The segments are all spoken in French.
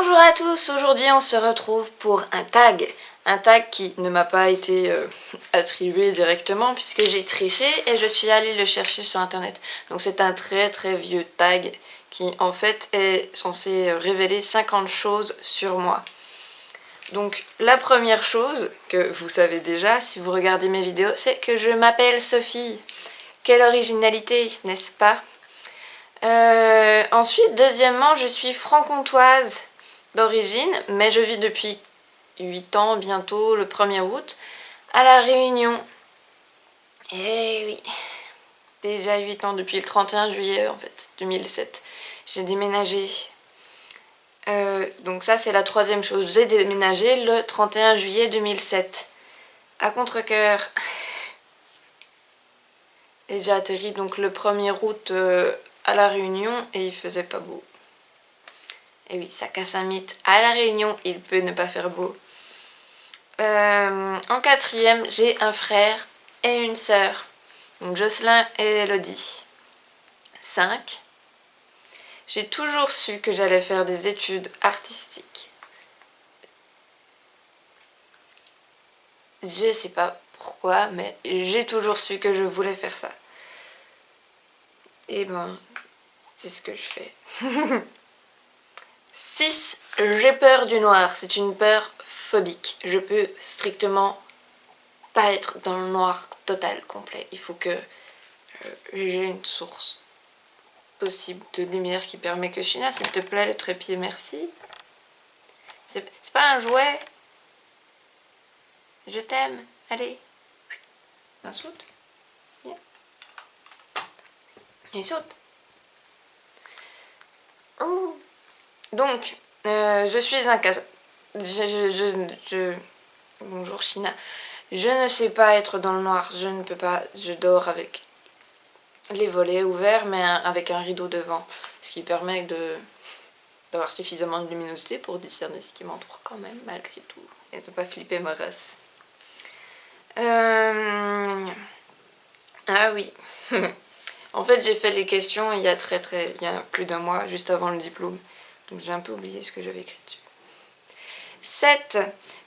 Bonjour à tous, aujourd'hui on se retrouve pour un tag qui ne m'a pas été attribué directement puisque j'ai triché et je suis allée le chercher sur internet. Donc c'est un très vieux tag qui en fait est censé révéler 50 choses sur moi. Donc la première chose que vous savez déjà si vous regardez mes vidéos, c'est que je m'appelle Sophie. Quelle originalité, n'est-ce pas? Ensuite, deuxièmement, je suis franc-comtoise d'origine, mais je vis depuis 8 ans, bientôt le 1er août, à La Réunion. Et oui, déjà 8 ans, depuis le 31 juillet en fait, 2007. J'ai déménagé. Donc ça c'est la troisième chose. J'ai déménagé le 31 juillet 2007. À Contrecœur. Et j'ai atterri donc le 1er août à La Réunion et il faisait pas beau. Et oui, ça casse un mythe. À La Réunion, il peut ne pas faire beau. En quatrième, j'ai un frère et une sœur. Donc Jocelyn et Elodie. 5. J'ai toujours su que j'allais faire des études artistiques. Je sais pas pourquoi, mais j'ai toujours su que je voulais faire ça. Et ben, c'est ce que je fais. 6. J'ai peur du noir. C'est une peur phobique. Je peux strictement pas être dans le noir total, complet. Il faut que j'ai une source possible de lumière qui permet que... China, s'il te plaît, le trépied, merci. C'est pas un jouet. Je t'aime. Allez. Ben, saute. Viens. Et saute. Oh. Donc, je suis un cas. Bonjour China. Je ne sais pas être dans le noir. Je ne peux pas. Je dors avec les volets ouverts, mais avec un rideau devant, ce qui permet d'avoir suffisamment de luminosité pour discerner ce qui m'entoure quand même, malgré tout, et de ne pas flipper ma race. Ah oui. En fait, j'ai fait les questions il y a il y a plus d'un mois, juste avant le diplôme. Donc j'ai un peu oublié ce que j'avais écrit dessus. 7.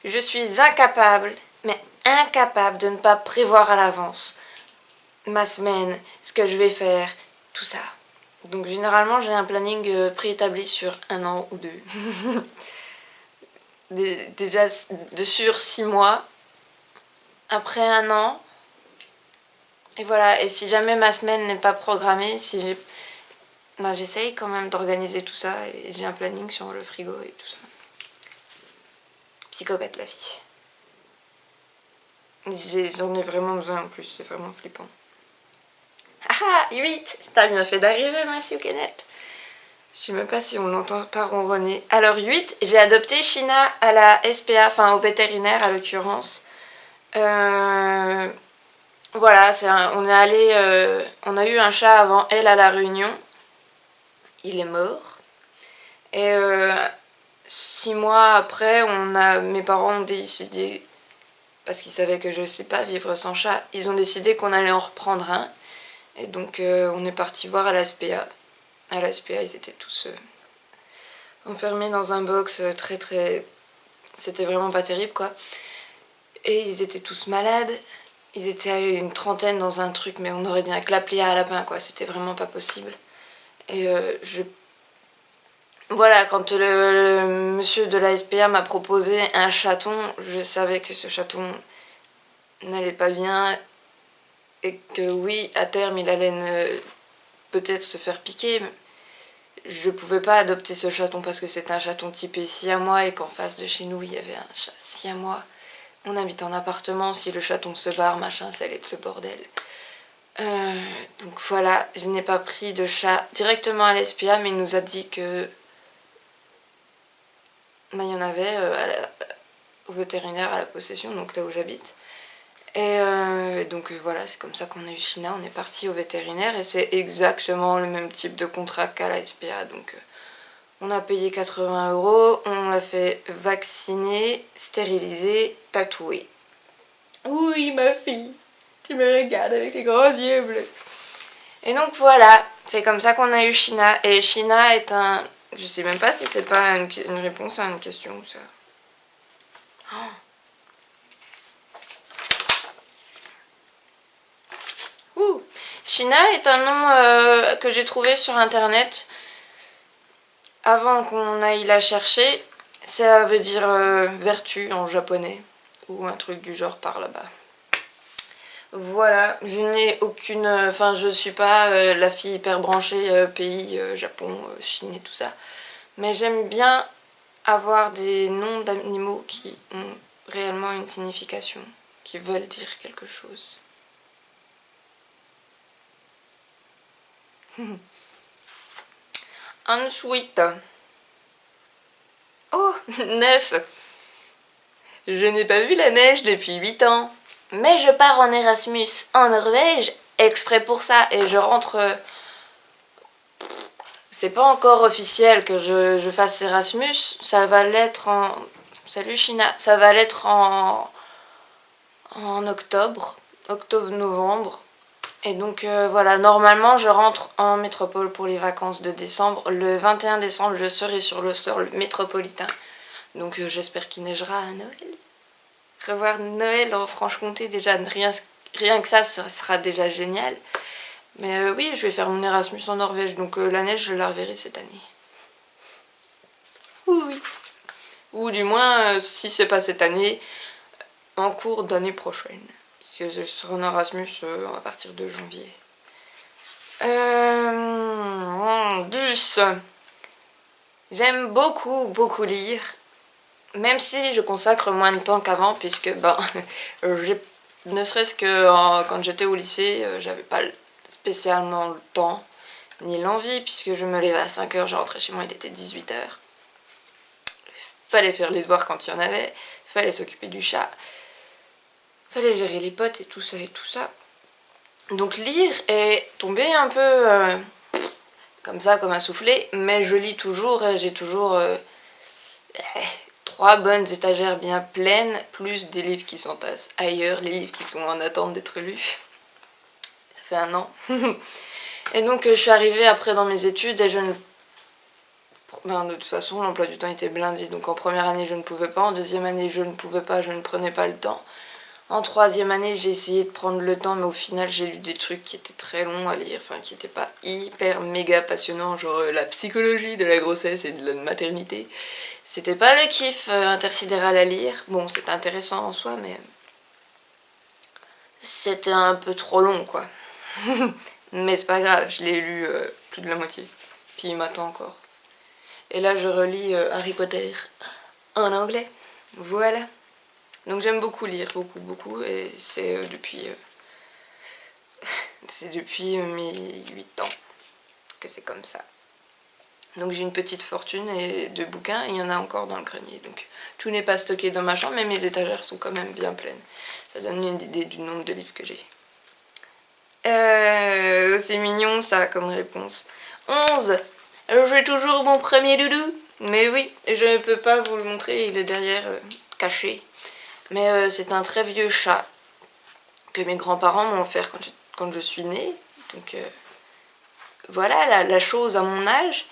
Je suis incapable, mais incapable de ne pas prévoir à l'avance ma semaine, ce que je vais faire, tout ça. Donc généralement j'ai un planning préétabli sur 1 an ou 2. Déjà de sur 6 mois. Après 1 an. Et voilà, et si jamais ma semaine n'est pas programmée, j'essaye quand même d'organiser tout ça et j'ai un planning sur le frigo et tout ça. Psychopathe la fille. J'en ai vraiment besoin en plus, c'est vraiment flippant. Ah, 8. T'as bien fait d'arriver, monsieur Kenneth. Je sais même pas si on l'entend pas ronronner. Alors 8, j'ai adopté China à la SPA, enfin au vétérinaire à l'occurrence. Voilà, on a eu un chat avant elle à La Réunion. Il est mort. Et 6 mois après, mes parents ont décidé, parce qu'ils savaient que je sais pas vivre sans chat, ils ont décidé qu'on allait en reprendre un. Et donc on est parti voir à la SPA. À la SPA, ils étaient tous enfermés dans un box très... C'était vraiment pas terrible, quoi. Et ils étaient tous malades. Ils étaient une trentaine dans un truc, mais on aurait dit un clapier à lapin, quoi. C'était vraiment pas possible. Et voilà, quand le monsieur de la SPA m'a proposé un chaton, je savais que ce chaton n'allait pas bien. Et que oui, à terme, il allait peut-être se faire piquer. Mais je pouvais pas adopter ce chaton parce que c'était un chaton typé siamois et qu'en face de chez nous, il y avait un chat siamois. On habite en appartement, si le chaton se barre, machin, ça allait être le bordel. Donc voilà, je n'ai pas pris de chat directement à l'SPA, mais il nous a dit que... il y en avait au vétérinaire à la possession, donc là où j'habite. Et donc voilà, c'est comme ça qu'on a eu China, on est parti au vétérinaire et c'est exactement le même type de contrat qu'à la SPA. Donc on a payé 80 €, on l'a fait vacciner, stériliser, tatouer. Oui, ma fille, tu me regardes avec les grands yeux bleus. Et donc voilà, c'est comme ça qu'on a eu China. Et China est un Je sais même pas si c'est pas une réponse à une question ou ça. Ouh. Shina est un nom que j'ai trouvé sur internet avant qu'on aille la chercher. Ça veut dire vertu en japonais ou un truc du genre par là-bas. Voilà, je n'ai aucune... Enfin, je suis pas la fille hyper branchée pays, Japon, Chine et tout ça. Mais j'aime bien avoir des noms d'animaux qui ont réellement une signification, qui veulent dire quelque chose. Ensuite... Oh, 9. Je n'ai pas vu la neige depuis 8 ans. Mais je pars en Erasmus en Norvège exprès pour ça. Et je rentre... C'est pas encore officiel que je fasse Erasmus. Ça va l'être en... Salut China. Ça va l'être en octobre. Octobre-novembre. Et donc voilà, normalement je rentre en métropole pour les vacances de décembre. Le 21 décembre, je serai sur le sol métropolitain. Donc j'espère qu'il neigera à Noël. Revoir Noël en Franche-Comté, déjà rien que ça sera déjà génial. Mais oui, je vais faire mon Erasmus en Norvège, donc la neige je la reverrai cette année. Oui. Ou du moins, si c'est pas cette année, en cours d'année prochaine. Parce que je serai en Erasmus à partir de janvier. 10. J'aime beaucoup lire. Même si je consacre moins de temps qu'avant, puisque ne serait-ce que quand j'étais au lycée, j'avais pas spécialement le temps ni l'envie, puisque je me levais à 5h, je rentrais chez moi, il était 18h. Fallait faire les devoirs quand il y en avait, fallait s'occuper du chat, fallait gérer les potes et tout ça et tout ça. Donc lire est tombé un peu comme ça, comme un soufflé, mais je lis toujours et j'ai toujours 3 bonnes étagères bien pleines, plus des livres qui s'entassent ailleurs, les livres qui sont en attente d'être lus. Ça fait 1 an. Et donc je suis arrivée après dans mes études et de toute façon l'emploi du temps était blindé, donc en première année je ne pouvais pas, en deuxième année je ne pouvais pas, je ne prenais pas le temps. En troisième année j'ai essayé de prendre le temps, mais au final j'ai lu des trucs qui étaient très longs à lire, enfin qui n'étaient pas hyper méga passionnants, genre la psychologie de la grossesse et de la maternité. C'était pas le kiff intersidéral à lire, bon c'était intéressant en soi, mais c'était un peu trop long quoi. Mais c'est pas grave, je l'ai lu plus de la moitié, puis il m'attend encore. Et là je relis Harry Potter en anglais, voilà. Donc j'aime beaucoup lire, beaucoup, et c'est depuis mes 8 ans que c'est comme ça. Donc j'ai une petite fortune et de bouquins, et il y en a encore dans le grenier. Donc tout n'est pas stocké dans ma chambre, mais mes étagères sont quand même bien pleines. Ça donne une idée du nombre de livres que j'ai. C'est mignon ça comme réponse. 11. J'ai toujours mon premier doudou. Mais oui, je ne peux pas vous le montrer, il est derrière, caché. Mais c'est un très vieux chat que mes grands-parents m'ont offert quand je suis née. Donc voilà la chose à mon âge.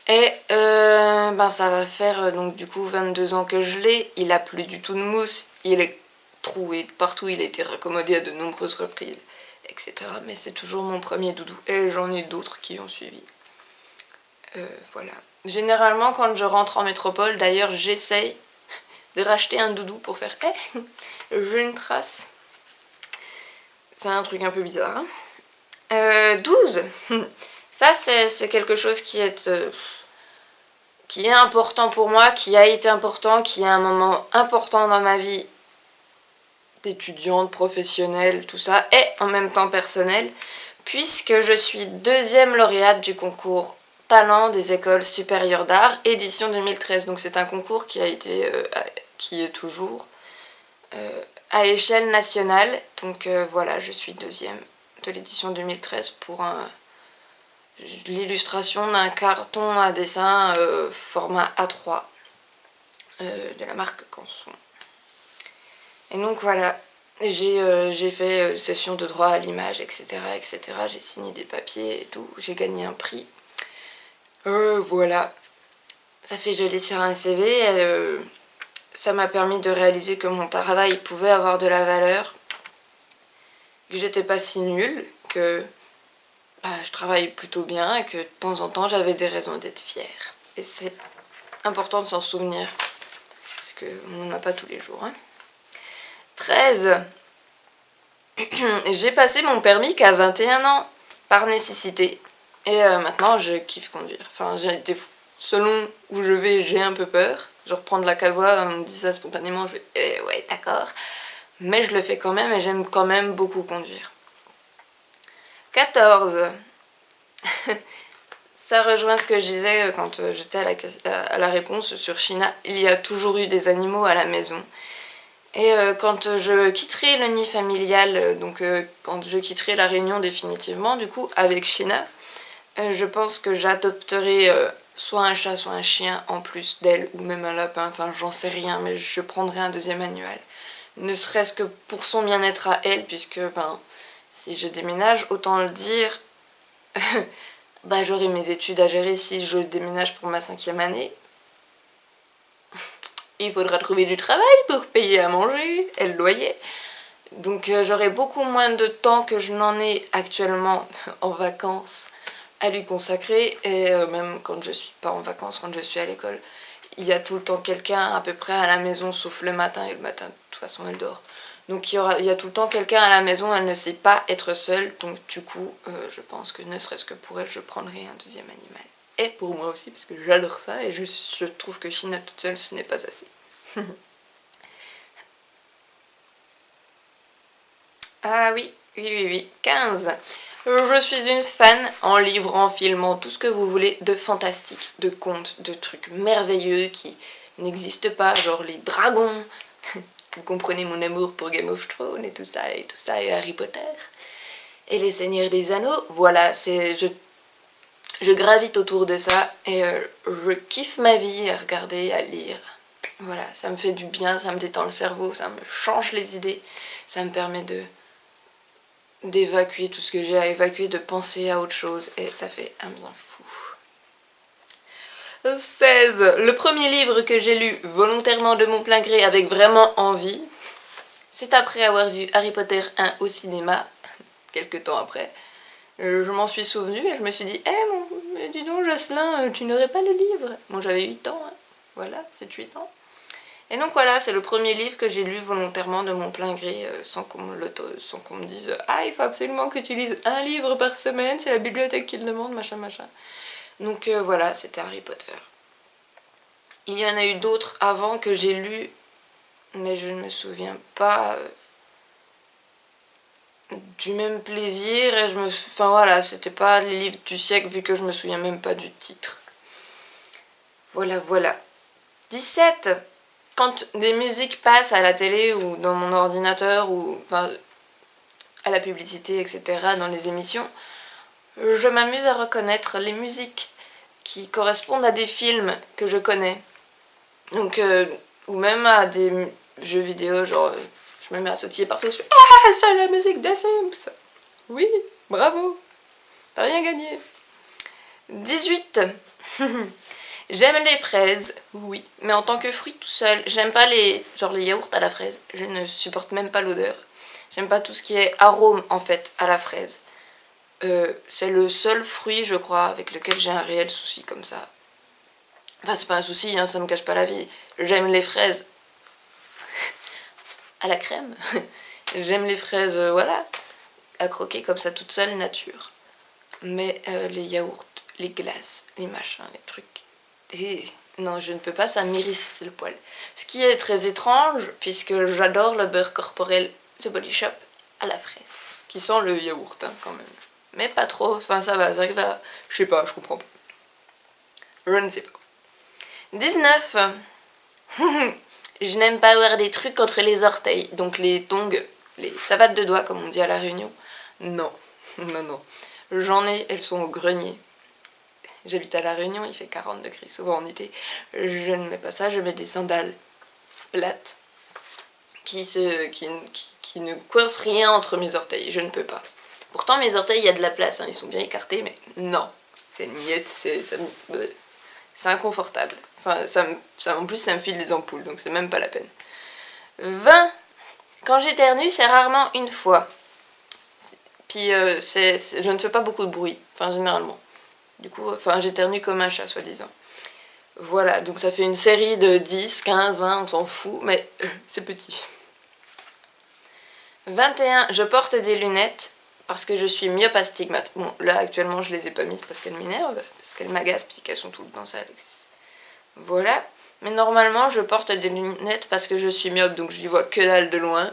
Et ça va faire donc du coup 22 ans que je l'ai. Il a plus du tout de mousse, il est troué partout, il a été raccommodé à de nombreuses reprises, etc. Mais c'est toujours mon premier doudou. Et j'en ai d'autres qui ont suivi. Voilà. Généralement quand je rentre en métropole, d'ailleurs j'essaye de racheter un doudou pour faire j'ai une trace. C'est un truc un peu bizarre. 12. Ça c'est quelque chose qui est important pour moi, qui a été important, qui est un moment important dans ma vie d'étudiante, professionnelle, tout ça, et en même temps personnel, puisque je suis 2e lauréate du concours Talent des écoles supérieures d'art, édition 2013. Donc c'est un concours qui a été, qui est toujours à échelle nationale. Donc voilà, je suis 2e de l'édition 2013 pour l'illustration d'un carton à dessin format A3 de la marque Canson. Et donc voilà, j'ai fait session de droit à l'image, etc., etc. J'ai signé des papiers et tout, j'ai gagné un prix. Voilà. Ça fait joli sur un CV. Ça m'a permis de réaliser que mon travail pouvait avoir de la valeur, que j'étais pas si nulle, que je travaille plutôt bien et que de temps en temps j'avais des raisons d'être fière. Et c'est important de s'en souvenir, parce qu'on n'en a pas tous les jours. 13. J'ai passé mon permis qu'à 21 ans, par nécessité. Et maintenant je kiffe conduire. Enfin, selon où je vais, j'ai un peu peur. Je reprends de la cavoie, on me dit ça spontanément, je vais ouais, d'accord. Mais je le fais quand même et j'aime quand même beaucoup conduire. 14. Ça rejoint ce que je disais quand j'étais à la réponse sur China. Il y a toujours eu des animaux à la maison. Et quand je quitterai le nid familial, donc quand je quitterai la Réunion définitivement, du coup, avec China, je pense que j'adopterai soit un chat, soit un chien en plus d'elle, ou même un lapin, enfin j'en sais rien, mais je prendrai un deuxième animal. Ne serait-ce que pour son bien-être à elle, puisque si je déménage, autant le dire, j'aurai mes études à gérer si je déménage pour ma 5e année. Il faudra trouver du travail pour payer à manger et le loyer. Donc j'aurai beaucoup moins de temps que je n'en ai actuellement en vacances à lui consacrer. Et même quand je suis pas en vacances, quand je suis à l'école, il y a tout le temps quelqu'un à peu près à la maison, sauf le matin. Et le matin, de toute façon, elle dort. Donc il y a tout le temps quelqu'un à la maison, elle ne sait pas être seule. Donc du coup, je pense que ne serait-ce que pour elle, je prendrai un deuxième animal. Et pour moi aussi, parce que j'adore ça. Et je trouve que China toute seule, ce n'est pas assez. Ah oui, oui. 15. Je suis une fan en livre, en film, en tout ce que vous voulez, de fantastique, de contes, de trucs merveilleux qui n'existent pas, genre les dragons. Vous comprenez mon amour pour Game of Thrones et tout ça, et Harry Potter. Et les Seigneurs des Anneaux, voilà, je gravite autour de ça et je kiffe ma vie à regarder, à lire. Voilà, ça me fait du bien, ça me détend le cerveau, ça me change les idées, ça me permet d'évacuer tout ce que j'ai à évacuer, de penser à autre chose, et ça fait un bien fou. 16. Le premier livre que j'ai lu volontairement de mon plein gré avec vraiment envie, c'est après avoir vu Harry Potter 1 au cinéma, quelques temps après. Je m'en suis souvenue et je me suis dit dis donc Jocelyn, tu n'aurais pas le livre. Bon, j'avais 8 ans, hein. Voilà, 7-8 ans. Et donc voilà, c'est le premier livre que j'ai lu volontairement de mon plein gré, sans qu'on me dise « Ah, il faut absolument que tu lises un livre par semaine, c'est la bibliothèque qui le demande, machin. » Donc voilà, c'était Harry Potter. Il y en a eu d'autres avant que j'ai lus, mais je ne me souviens pas du même plaisir. Et enfin voilà, c'était pas les livres du siècle vu que je me souviens même pas du titre. Voilà. 17. Quand des musiques passent à la télé ou dans mon ordinateur ou à la publicité, etc., dans les émissions, je m'amuse à reconnaître les musiques qui correspondent à des films que je connais. Donc, ou même à des jeux vidéo, genre, je me mets à sautiller partout, je fais « Ah, c'est la musique des Sims !» Oui, bravo, t'as rien gagné. 18. J'aime les fraises, oui, mais en tant que fruit tout seul. J'aime pas les yaourts à la fraise. Je ne supporte même pas l'odeur. J'aime pas tout ce qui est arôme, en fait, à la fraise. C'est le seul fruit, je crois, avec lequel j'ai un réel souci comme ça. Enfin, c'est pas un souci, hein, ça me cache pas la vie. J'aime les fraises à la crème. J'aime les fraises, voilà, à croquer comme ça toute seule, nature. Mais les yaourts, les glaces, les machins, les trucs... Et non, je ne peux pas, ça m'irrite le poil. Ce qui est très étrange, puisque j'adore le beurre corporel The Body Shop à la fraise, qui sent le yaourt, hein, quand même. Mais pas trop, enfin ça va, j'arrive à... Je sais pas, je comprends pas. Je ne sais pas. 19. Je n'aime pas avoir des trucs entre les orteils, donc les tongs, les savates de doigts, comme on dit à la Réunion. Non. J'en ai, elles sont au grenier. J'habite à La Réunion, il fait 40 degrés souvent en été. Je ne mets pas ça, je mets des sandales plates qui ne coincent rien entre mes orteils. Je ne peux pas. Pourtant, mes orteils, il y a de la place, hein, ils sont bien écartés, mais non. C'est niette, c'est inconfortable. Enfin, en plus, ça me file des ampoules, donc c'est même pas la peine. 20. Quand j'éternue, c'est rarement une fois. Puis, je ne fais pas beaucoup de bruit, enfin, généralement. Du coup, enfin, j'éternue comme un chat, soi-disant. Voilà, donc ça fait une série de 10, 15, 20, on s'en fout, mais c'est petit. 21. Je porte des lunettes parce que je suis myope astigmate. Bon, là, actuellement, je les ai pas mises parce qu'elles m'énervent, parce qu'elles m'agacent, puis qu'elles sont tout le temps sales. Voilà. Mais normalement, je porte des lunettes parce que je suis myope, donc j'y vois que dalle de loin.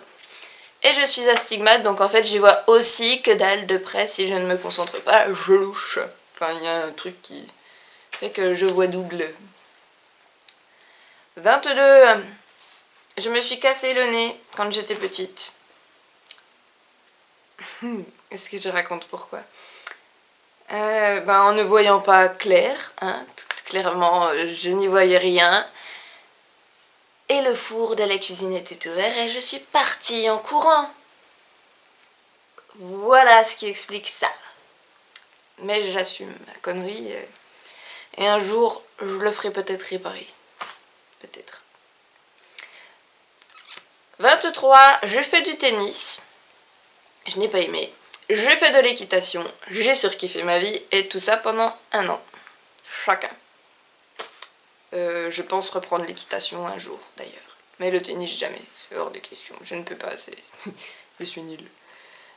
Et je suis astigmate, donc en fait, j'y vois aussi que dalle de près si je ne me concentre pas. Je louche. Enfin, il y a un truc qui fait que je vois double. 22. Je me suis cassé le nez quand j'étais petite. Est-ce que je raconte pourquoi? En ne voyant pas clair, hein, clairement, je n'y voyais rien. Et le four de la cuisine était ouvert et je suis partie en courant. Voilà ce qui explique ça. Mais j'assume ma connerie. Et un jour, je le ferai peut-être réparer. Peut-être. 23. Je fais du tennis. Je n'ai pas aimé. J'ai fait de l'équitation. J'ai surkiffé ma vie. Et tout ça pendant 1 an. Chacun. Je pense reprendre l'équitation un jour, d'ailleurs. Mais le tennis, jamais. C'est hors de question. Je ne peux pas. Je suis nulle.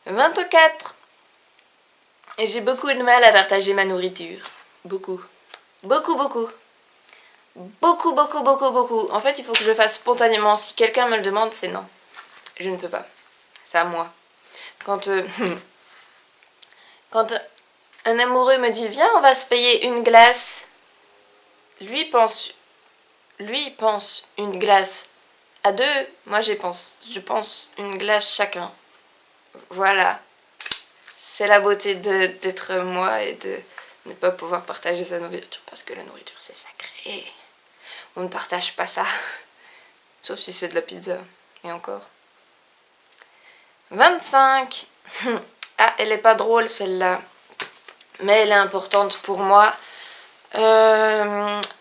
24. Et j'ai beaucoup de mal à partager ma nourriture. Beaucoup. Beaucoup, beaucoup. Beaucoup, beaucoup, beaucoup, beaucoup. En fait, il faut que je fasse spontanément. Si quelqu'un me le demande, c'est non. Je ne peux pas. C'est à moi. Quand un amoureux me dit « Viens, on va se payer une glace », lui pense une glace à 2. Moi, je pense une glace chacun. Voilà. C'est la beauté d'être moi et de ne pas pouvoir partager sa nourriture parce que la nourriture, c'est sacré. On ne partage pas ça. Sauf si c'est de la pizza. Et encore. 25. Ah, elle est pas drôle celle-là. Mais elle est importante pour moi.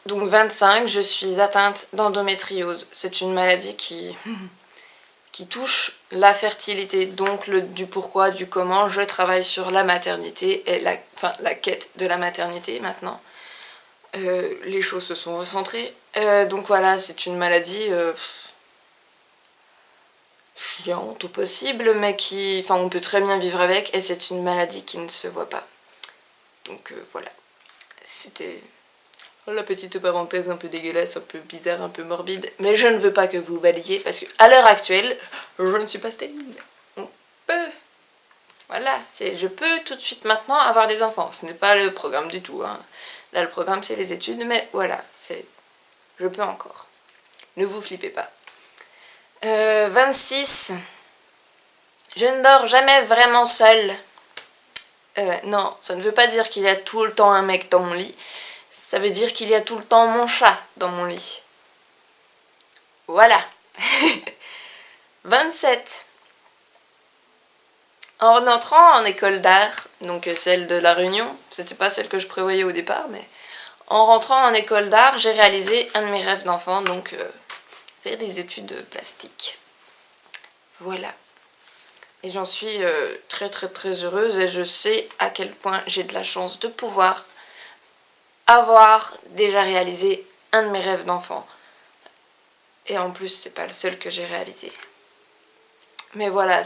Donc 25, je suis atteinte d'endométriose. C'est une maladie qui touche la fertilité. Donc du pourquoi, du comment, je travaille sur la maternité et la quête de la maternité maintenant. Les choses se sont recentrées. Donc voilà, c'est une maladie chiante au possible, mais on peut très bien vivre avec, et c'est une maladie qui ne se voit pas. Donc voilà, c'était la petite parenthèse un peu dégueulasse, un peu bizarre, un peu morbide, mais je ne veux pas que vous balayiez, parce que à l'heure actuelle, je ne suis pas stérile. On peut. Voilà, je peux tout de suite maintenant avoir des enfants. Ce n'est pas le programme du tout, hein. Là, le programme, c'est les études, mais voilà, je peux encore. Ne vous flippez pas. 26. Je ne dors jamais vraiment seule. Non, ça ne veut pas dire qu'il y a tout le temps un mec dans mon lit. Ça veut dire qu'il y a tout le temps mon chat dans mon lit. Voilà. 27. En entrant en école d'art, donc celle de La Réunion, c'était pas celle que je prévoyais au départ, mais en rentrant en école d'art, j'ai réalisé un de mes rêves d'enfant, donc faire des études de plastique. Voilà. Et j'en suis très très très heureuse, et je sais à quel point j'ai de la chance de pouvoir avoir déjà réalisé un de mes rêves d'enfant. Et en plus, c'est pas le seul que j'ai réalisé. Mais voilà,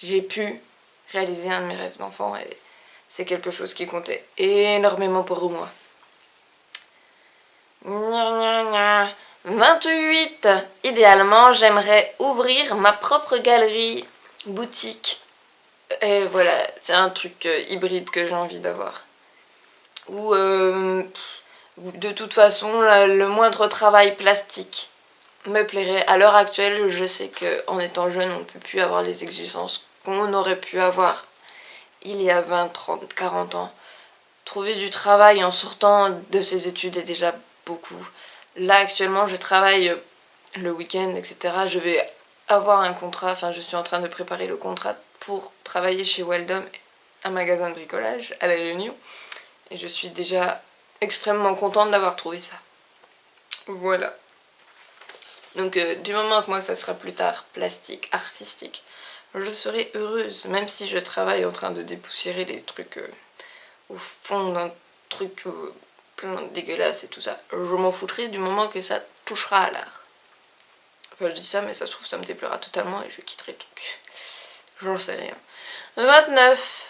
j'ai pu réaliser un de mes rêves d'enfant, et c'est quelque chose qui comptait énormément pour moi. 28. Idéalement, j'aimerais ouvrir ma propre galerie, boutique. Et voilà, c'est un truc hybride que j'ai envie d'avoir. Ou de toute façon, le moindre travail plastique me plairait. À l'heure actuelle, je sais qu'en étant jeune, on ne peut plus avoir les exigences qu'on aurait pu avoir il y a 20, 30, 40 ans. Trouver du travail en sortant de ses études est déjà beaucoup. Là, actuellement, je travaille le week-end, etc. Je vais avoir un contrat, enfin, je suis en train de préparer le contrat pour travailler chez Weldom, un magasin de bricolage à La Réunion. Et je suis déjà extrêmement contente d'avoir trouvé ça. Voilà. Donc du moment que moi ça sera plus tard plastique, artistique, je serai heureuse, même si je travaille en train de dépoussiérer les trucs au fond d'un truc plein de dégueulasse et tout ça. Je m'en foutrai du moment que ça touchera à l'art. Enfin je dis ça mais ça se trouve ça me déplaira totalement et je quitterai le truc. J'en sais rien. 29.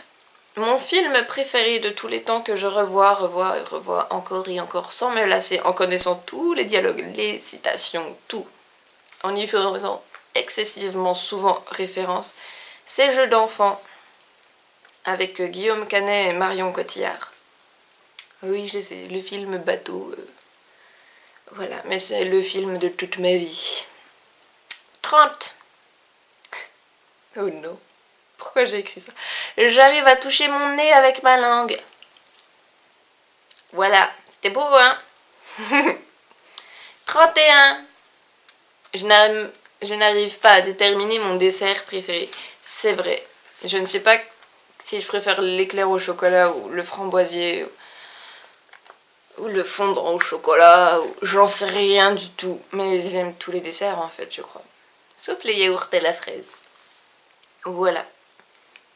Mon film préféré de tous les temps que je revois et revois encore et encore sans me lasser, en connaissant tous les dialogues, les citations, tout, en y faisant excessivement souvent référence, c'est Jeux d'enfants avec Guillaume Canet et Marion Cotillard. Oui, je sais, le film bateau, voilà, mais c'est le film de toute ma vie. 30. Oh non. Pourquoi j'ai écrit ça? J'arrive à toucher mon nez avec ma langue. Voilà, c'était beau, hein? 31. Je n'arrive pas à déterminer mon dessert préféré. C'est vrai. Je ne sais pas si je préfère l'éclair au chocolat ou le framboisier ou le fondant au chocolat. J'en sais rien du tout. Mais j'aime tous les desserts en fait, je crois. Sauf les yaourts et la fraise. Voilà.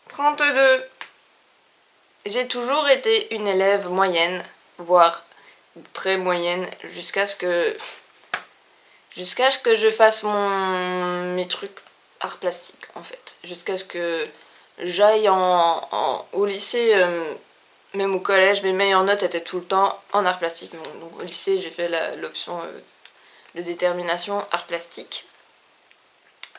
32. J'ai toujours été une élève moyenne, voire très moyenne, jusqu'à ce que je fasse mes trucs art plastique en fait. Jusqu'à ce que j'aille au lycée, même au collège, mes meilleures notes étaient tout le temps en art plastique. Donc, au lycée, j'ai fait l'option de détermination art plastique.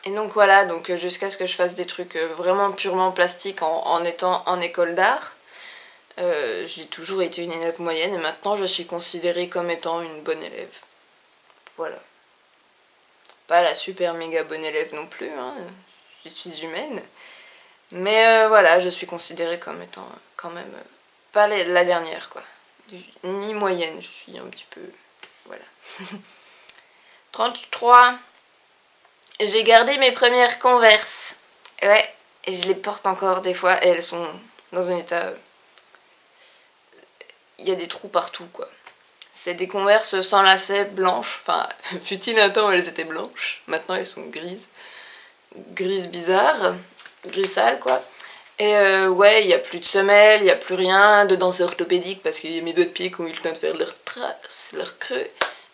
Et donc voilà, donc jusqu'à ce que je fasse des trucs vraiment purement plastiques en étant en école d'art. J'ai toujours été une élève moyenne et maintenant je suis considérée comme étant une bonne élève. Voilà. Pas la super méga bonne élève non plus, hein. Je suis humaine. Mais voilà, je suis considérée comme étant quand même pas la dernière quoi. Ni moyenne, je suis un petit peu... Voilà. 33. J'ai gardé mes premières Converse. Ouais, et je les porte encore des fois et elles sont dans un état... Il y a des trous partout quoi. C'est des Converse sans lacets blanches. Enfin, fut-il un temps où elles étaient blanches. Maintenant elles sont grises. Grises bizarres. Gris sale quoi. Et ouais, il n'y a plus de semelles, il n'y a plus rien. Dedans c'est orthopédique parce qu'il y a mes doigts de pied qui ont eu le temps de faire leur trace, leur creux.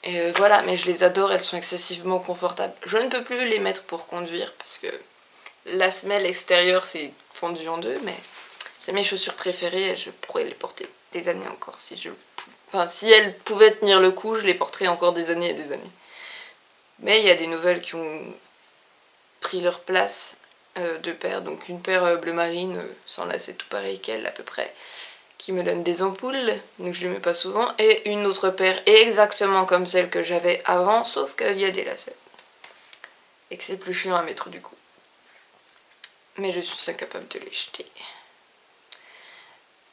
Et voilà, mais je les adore, elles sont excessivement confortables. Je ne peux plus les mettre pour conduire parce que la semelle extérieure c'est fondu en deux, mais c'est mes chaussures préférées et je pourrais les porter des années encore si je... Enfin, si elles pouvaient tenir le coup, je les porterais encore des années et des années. Mais il y a des nouvelles qui ont pris leur place, deux paires. Donc une paire bleu marine, sans lacets tout pareil qu'elle à peu près, qui me donne des ampoules, donc je les mets pas souvent. Et une autre paire exactement comme celle que j'avais avant, sauf qu'il y a des lacets. Et que c'est plus chiant à mettre du coup. Mais je suis incapable de les jeter.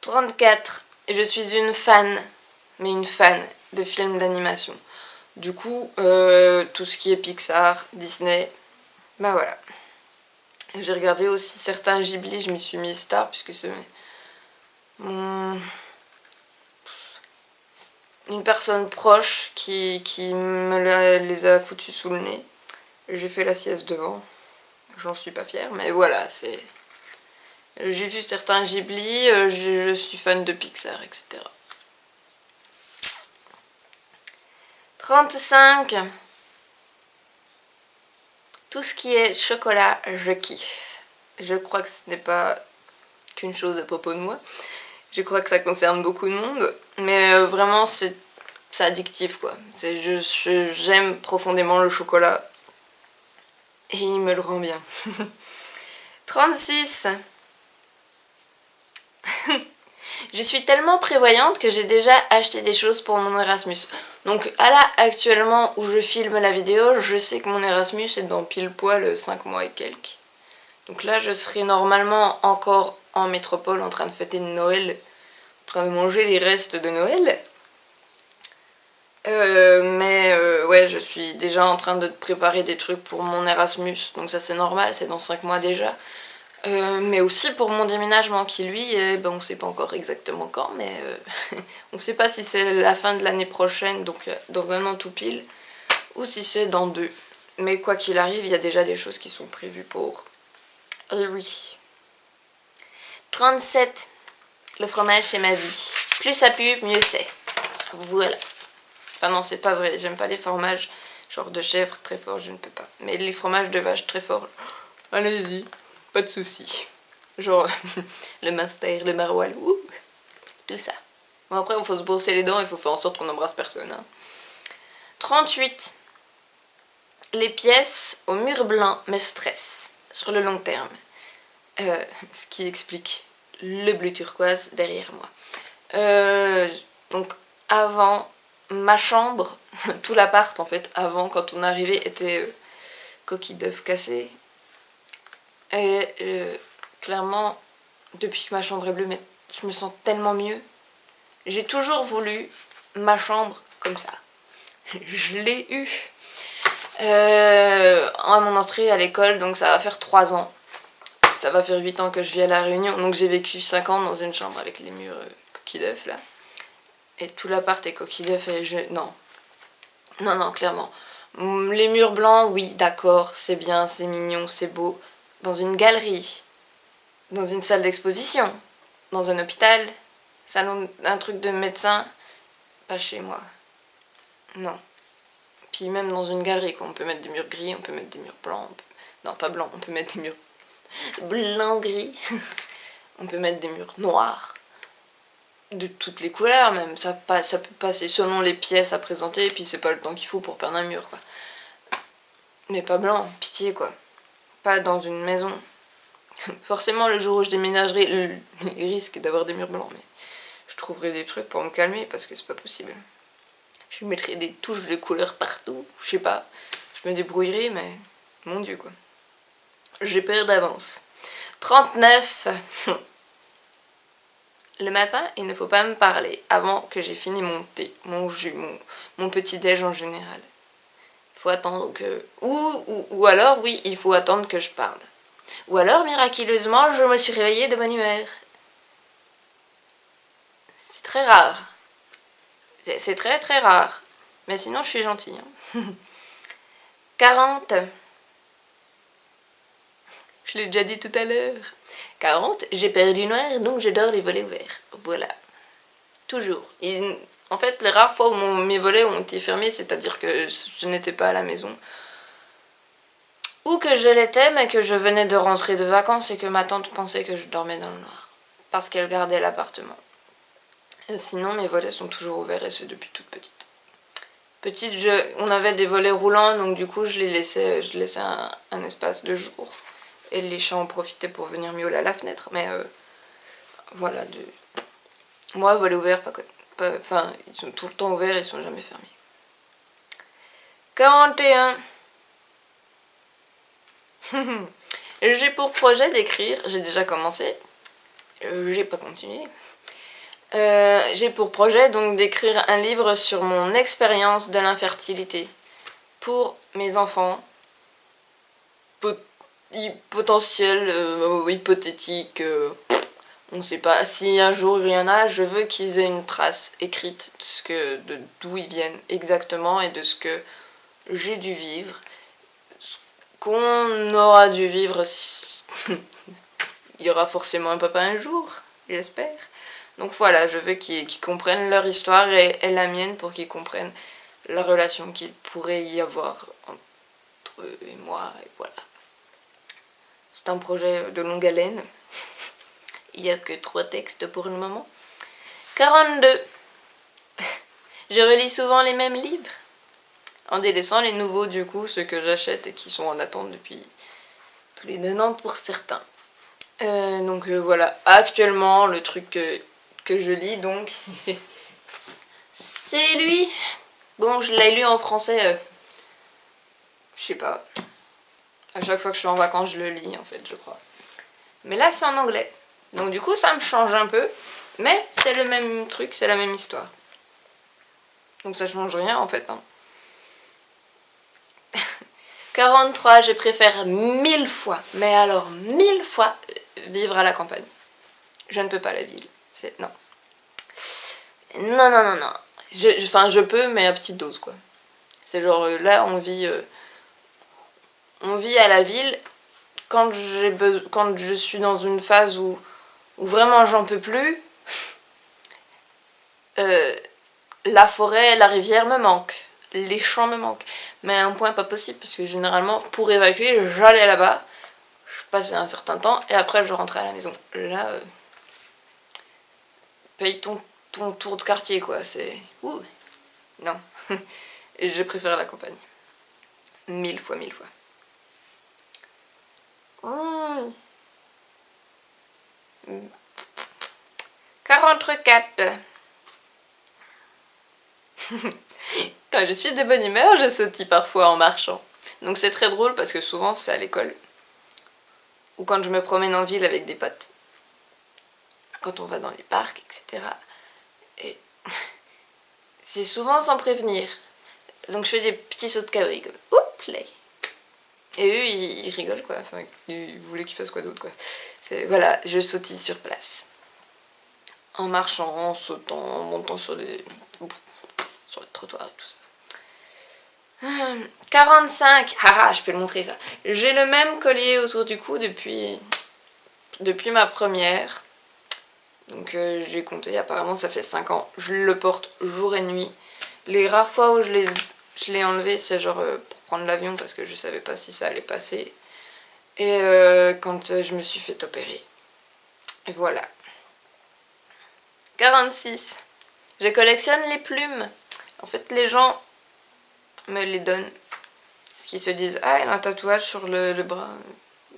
34. Je suis une fan, mais une fan de films d'animation. Du coup, tout ce qui est Pixar, Disney, bah voilà. J'ai regardé aussi certains Ghibli, je m'y suis mise tard, puisque c'est une personne proche qui me les a foutus sous le nez. J'ai fait la sieste devant. J'en suis pas fière, mais voilà, c'est... J'ai vu certains Ghibli, je suis fan de Pixar, etc. 35. Tout ce qui est chocolat, je kiffe. Je crois que ce n'est pas qu'une chose à propos de moi. Je crois que ça concerne beaucoup de monde. Mais vraiment, c'est addictif, quoi. J'aime profondément le chocolat. Et il me le rend bien. 36. Je suis tellement prévoyante que j'ai déjà acheté des choses pour mon Erasmus. Donc là, actuellement où je filme la vidéo, je sais que mon Erasmus est dans pile poil 5 mois et quelques. Donc là, je serai normalement encore en métropole en train de fêter Noël, en train de manger les restes de Noël. Ouais, je suis déjà en train de préparer des trucs pour mon Erasmus, donc ça c'est normal, c'est dans 5 mois déjà. Mais aussi pour mon déménagement qui lui, ben, on sait pas encore exactement quand, mais on sait pas si c'est la fin de l'année prochaine, donc dans un an tout pile, ou si c'est dans 2. Mais quoi qu'il arrive, il y a déjà des choses qui sont prévues pour... Et oui. 37. Le fromage c'est ma vie. Plus ça pue, mieux c'est. Voilà. Enfin non, c'est pas vrai, j'aime pas les fromages genre de chèvre très fort, je ne peux pas. Mais les fromages de vache très forts, allez-y, pas de soucis. Genre le Munster, le Maroilles, tout ça. Bon après, il faut se brosser les dents, il faut faire en sorte qu'on n'embrasse personne. Hein. 38. Les pièces au mur blanc me stressent sur le long terme. Ce qui explique le bleu turquoise derrière moi. Donc avant, ma chambre, tout l'appart en fait, avant quand on arrivait était coquille d'œuf cassée. Et clairement, depuis que ma chambre est bleue, je me sens tellement mieux. J'ai toujours voulu ma chambre comme ça. Je l'ai eu à mon entrée à l'école, donc ça va faire 3 ans. Ça va faire 8 ans que je vis à La Réunion, donc j'ai vécu 5 ans dans une chambre avec les murs coquille d'œuf là. Et tout l'appart est coquille d'œuf et je... Non. Non, non, clairement. Les murs blancs, oui, d'accord, c'est bien, c'est mignon, c'est beau. Dans une galerie, dans une salle d'exposition, dans un hôpital, salon, un truc de médecin, pas chez moi. Non. Puis même dans une galerie, quoi. On peut mettre des murs gris, on peut mettre des murs blancs. Non, pas blancs, on peut mettre des murs blanc-gris. On peut mettre des murs noirs. De toutes les couleurs même. Ça peut passer selon les pièces à présenter, et puis c'est pas le temps qu'il faut pour peindre un mur, quoi. Mais pas blanc, pitié, quoi. Pas dans une maison. Forcément, le jour où je déménagerai, il risque d'avoir des murs blancs, mais je trouverai des trucs pour me calmer, parce que c'est pas possible. Je mettrai des touches de couleurs partout, je sais pas. Je me débrouillerai, mais mon Dieu, quoi. J'ai peur d'avance. 39. Le matin, il ne faut pas me parler avant que j'ai fini mon thé, mon jus, mon petit déj en général. Il faut attendre que... Ou alors, oui, il faut attendre que je parle. Ou alors, miraculeusement, je me suis réveillée de bonne humeur. C'est très rare. C'est très très rare. Mais sinon, je suis gentille. Hein. 40. Je l'ai déjà dit tout à l'heure. 40, j'ai perdu noir, donc je dors les volets ouverts. Voilà. Toujours. Et en fait, les rares fois où mes volets ont été fermés, c'est-à-dire que je n'étais pas à la maison, ou que je l'étais, mais que je venais de rentrer de vacances et que ma tante pensait que je dormais dans le noir. Parce qu'elle gardait l'appartement. Sinon, mes volets sont toujours ouverts et c'est depuis toute petite. Petite, on avait des volets roulants, donc du coup, je laissais un espace de jour. Et les chats en profitaient pour venir miauler à la fenêtre. Mais voilà, moi, volets ouverts, enfin, ils sont tout le temps ouverts, ils sont jamais fermés. 41. J'ai pour projet d'écrire, j'ai déjà commencé, j'ai pas continué. J'ai pour projet donc d'écrire un livre sur mon expérience de l'infertilité pour mes enfants potentiels, hypothétiques, on ne sait pas. Si un jour il y en a, je veux qu'ils aient une trace écrite d'où ils viennent exactement et de ce que j'ai dû vivre, ce qu'on aura dû vivre. Il y aura forcément un papa un jour, j'espère. Donc voilà, je veux qu'ils comprennent leur histoire et la mienne pour qu'ils comprennent la relation qu'il pourrait y avoir entre eux et moi, et voilà. C'est un projet de longue haleine. Il n'y a que 3 textes pour le moment. 42. Je relis souvent les mêmes livres, en délaissant les nouveaux du coup, ceux que j'achète et qui sont en attente depuis plus d'un an pour certains. Donc voilà, actuellement le truc que je lis donc, c'est lui. Bon, je l'ai lu en français, je sais pas. À chaque fois que je suis en vacances, je le lis en fait, je crois. Mais là, c'est en anglais. Donc du coup, ça me change un peu. Mais c'est le même truc, c'est la même histoire. Donc ça change rien en fait. Hein. 43, je préfère 1000 fois, mais alors 1000 fois, vivre à la campagne. Je ne peux pas la ville. C'est... Non. Non, non, non, non. Enfin, je peux, mais à petite dose, quoi. C'est genre, là, on vit à la ville. Quand je suis dans une phase où vraiment j'en peux plus, la forêt, la rivière me manque. Les champs me manquent. Mais à un point pas possible, parce que généralement, pour évacuer, j'allais là-bas, je passais un certain temps, et après je rentrais à la maison. Là, paye ton tour de quartier, quoi. C'est... Ouh. Non. Et je préfère la campagne. 1000 fois, 1000 fois. Mmh. 44. Quand je suis de bonne humeur, je sautille parfois en marchant. Donc c'est très drôle parce que souvent c'est à l'école. Ou quand je me promène en ville avec des potes. Quand on va dans les parcs, etc. Et c'est souvent sans prévenir. Donc je fais des petits sauts de cabri comme oups là. Et eux ils rigolent quoi. Enfin, ils voulaient qu'ils fassent quoi d'autre quoi. Voilà, je sautille sur place. En marchant, en sautant, en montant sur les trottoirs et tout ça. 45. Haha, je peux le montrer ça. J'ai le même collier autour du cou depuis ma première. Donc j'ai compté, apparemment ça fait 5 ans. Je le porte jour et nuit. Les rares fois où je l'ai enlevé, c'est genre pour prendre l'avion parce que je savais pas si ça allait passer. Et quand je me suis fait opérer. Et voilà. 46. Je collectionne les plumes. En fait, les gens me les donnent. Parce qu'ils se disent, ah, elle a un tatouage sur le bras,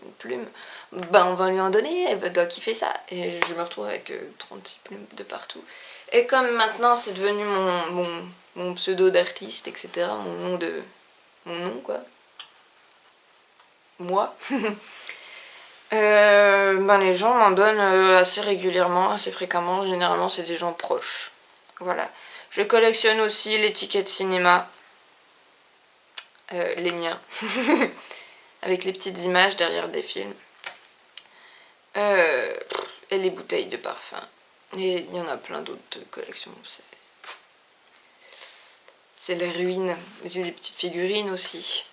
une plume. Ben, on va lui en donner, elle doit kiffer ça. Et je me retrouve avec 36 plumes de partout. Et comme maintenant, c'est devenu mon pseudo d'artiste, etc., mon nom, quoi. Moi. Ben, les gens m'en donnent assez régulièrement, assez fréquemment. Généralement, c'est des gens proches. Voilà. Je collectionne aussi les tickets de cinéma. Les miens. Avec les petites images derrière des films. Et les bouteilles de parfum. Et il y en a plein d'autres collections. C'est les ruines. J'ai des petites figurines aussi.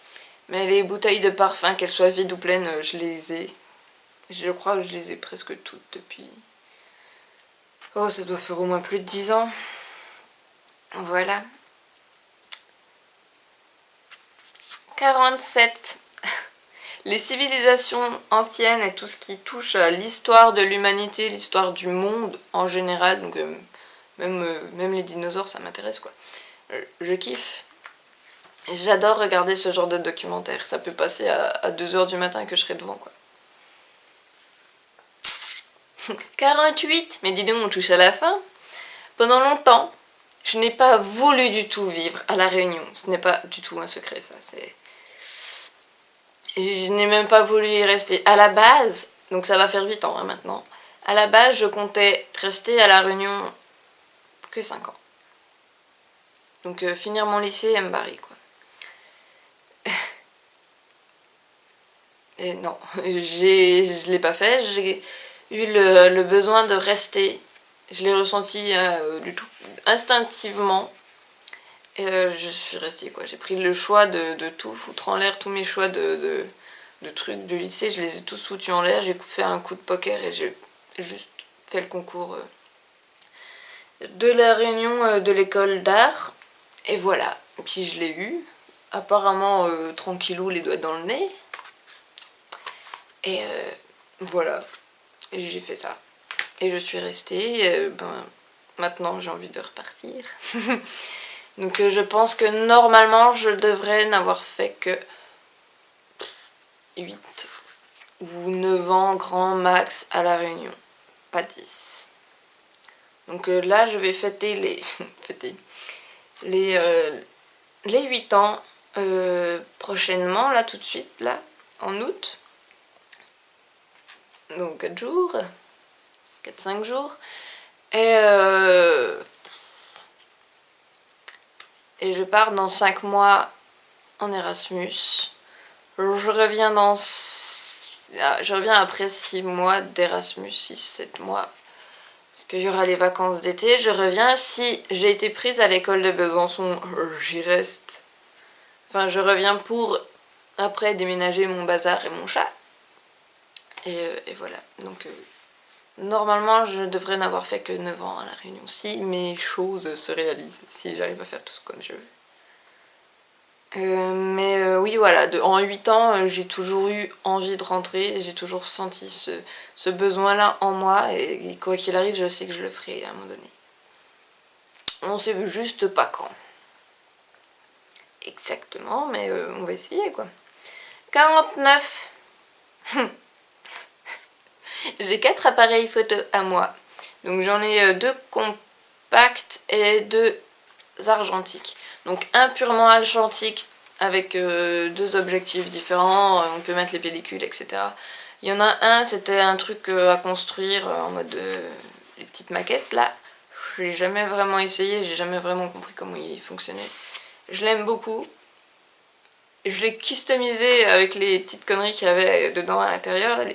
Mais les bouteilles de parfum, qu'elles soient vides ou pleines, je les ai. Je crois que je les ai presque toutes depuis... Oh, ça doit faire au moins plus de 10 ans. Voilà. 47. Les civilisations anciennes et tout ce qui touche à l'histoire de l'humanité, l'histoire du monde en général, donc même les dinosaures, ça m'intéresse quoi. Je kiffe. J'adore regarder ce genre de documentaire. Ça peut passer à 2 h du matin que je serai devant quoi. 48. Mais dis donc, on touche à la fin. Pendant longtemps, je n'ai pas voulu du tout vivre à La Réunion. Ce n'est pas du tout un secret ça, c'est... Je n'ai même pas voulu y rester. À la base, donc ça va faire 8 ans hein, maintenant, à la base je comptais rester à La Réunion que 5 ans. Donc finir mon lycée et me barrer quoi. Et non, je l'ai pas fait, j'ai eu le besoin de rester. Je l'ai ressenti du tout instinctivement. Et je suis restée quoi. J'ai pris le choix de tout foutre en l'air, tous mes choix de trucs du lycée, je les ai tous foutus en l'air. J'ai fait un coup de poker et j'ai juste fait le concours de La Réunion de l'école d'art. Et voilà. Et puis je l'ai eu. Apparemment tranquillou, les doigts dans le nez. Et voilà. Et j'ai fait ça. Et je suis restée. Maintenant j'ai envie de repartir. Donc je pense que normalement je devrais n'avoir fait que 8 ou 9 ans grand max à La Réunion. Pas 10. Donc là je vais fêter les 8 ans prochainement, là tout de suite, là, en août. Donc 4 jours. 4-5 jours. Et je pars dans 5 mois en Erasmus Je reviens je reviens après 6 mois d'Erasmus, 6-7 mois. Parce qu'il y aura les vacances d'été. Je reviens. Si j'ai été prise à l'école de Besançon, j'y reste. Enfin, je reviens pour après déménager mon bazar et mon chat. Et voilà. Donc, normalement, je devrais n'avoir fait que 9 ans à La Réunion. Si mes choses se réalisent. Si j'arrive à faire tout comme je veux. Oui, voilà, en 8 ans, j'ai toujours eu envie de rentrer, j'ai toujours senti ce besoin-là en moi, et quoi qu'il arrive, je sais que je le ferai à un moment donné. On sait juste pas quand. Exactement, mais on va essayer, quoi. 49. J'ai 4 appareils photo à moi. Donc j'en ai 2 compacts et 2 argentiques. Donc un purement argentique avec 2 objectifs différents, on peut mettre les pellicules, etc. Il y en a un, c'était un truc à construire en mode les petites maquettes là. Je l'ai jamais vraiment essayé, j'ai jamais vraiment compris comment il fonctionnait. Je l'aime beaucoup. Je l'ai customisé avec les petites conneries qu'il y avait dedans à l'intérieur, là, les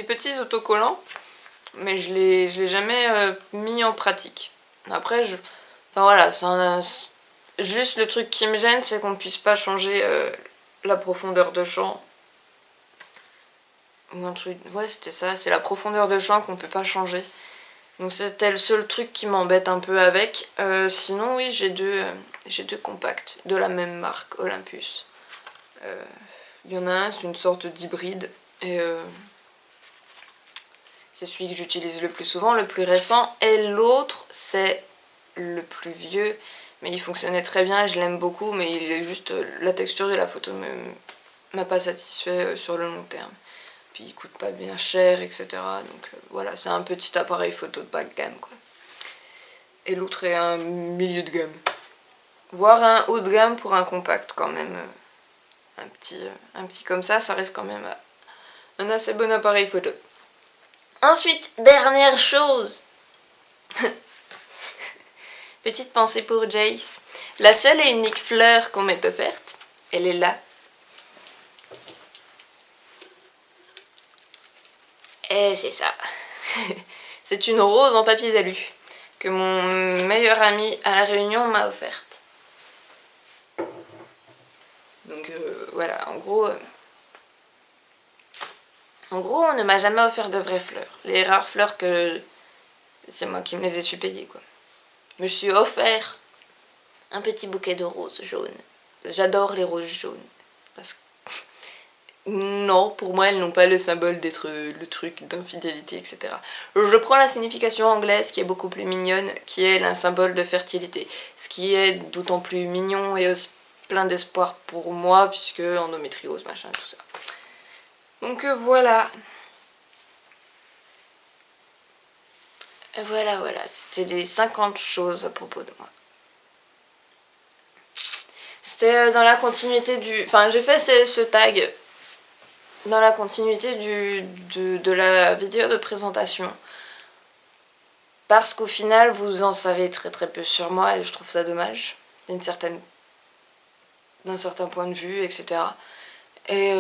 petits autocollants. Mais je l'ai jamais mis en pratique. Après, enfin voilà, juste le truc qui me gêne, c'est qu'on puisse pas changer la profondeur de champ. Ou un truc... Ouais, c'était ça, c'est la profondeur de champ qu'on peut pas changer. Donc c'était le seul truc qui m'embête un peu avec. Sinon, oui, j'ai deux compacts de la même marque, Olympus. Il y en a un, c'est une sorte d'hybride. Et c'est celui que j'utilise le plus souvent, le plus récent. Et l'autre, c'est le plus vieux. Mais il fonctionnait très bien, je l'aime beaucoup. Mais il est juste... la texture de la photo m'a pas satisfait sur le long terme. Puis il coûte pas bien cher, etc. Donc voilà, c'est un petit appareil photo de bas de gamme, quoi. Et l'autre est un milieu de gamme. Voire un haut de gamme pour un compact quand même. Un petit comme ça reste quand même un assez bon appareil photo. Ensuite, dernière chose. Petite pensée pour Jace. La seule et unique fleur qu'on m'ait offerte, elle est là. Et c'est ça. C'est une rose en papier d'alu que mon meilleur ami à La Réunion m'a offerte. Donc voilà, en gros, on ne m'a jamais offert de vraies fleurs. Les rares fleurs que c'est moi qui me les ai su payer, quoi. Je me suis offert un petit bouquet de roses jaunes. J'adore les roses jaunes. Parce que non, pour moi, elles n'ont pas le symbole d'être le truc d'infidélité, etc. Je prends la signification anglaise, qui est beaucoup plus mignonne, qui est un symbole de fertilité. Ce qui est d'autant plus mignon et plein d'espoir pour moi, puisque endométriose, machin, tout ça. Donc voilà. Voilà, c'était des 50 choses à propos de moi. C'était dans la continuité du... Enfin, j'ai fait ce tag dans la continuité de la vidéo de présentation. Parce qu'au final, vous en savez très très peu sur moi et je trouve ça dommage. D'un certain point de vue, etc. Et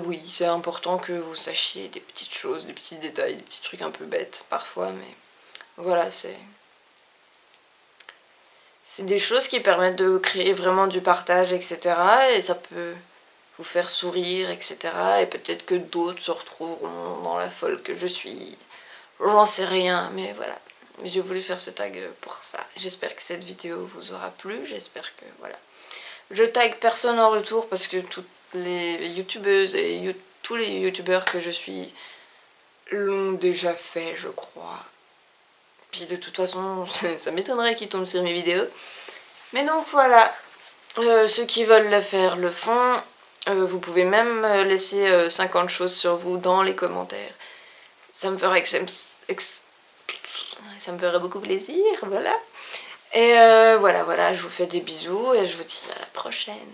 oui, c'est important que vous sachiez des petites choses, des petits détails, des petits trucs un peu bêtes parfois, mais voilà, c'est des choses qui permettent de créer vraiment du partage, etc. Et ça peut vous faire sourire, etc. Et peut-être que d'autres se retrouveront dans la folle que je suis. J'en sais rien, mais voilà. J'ai voulu faire ce tag pour ça. J'espère que cette vidéo vous aura plu. J'espère que, voilà. Je tag personne en retour parce que toutes les youtubeuses et tous les youtubeurs que je suis l'ont déjà fait, je crois. Puis de toute façon, ça m'étonnerait qu'ils tombent sur mes vidéos. Mais donc voilà. Ceux qui veulent le faire le font. Vous pouvez même laisser 50 choses sur vous dans les commentaires. Ça me ferait beaucoup plaisir, voilà. Et voilà, je vous fais des bisous et je vous dis à la prochaine.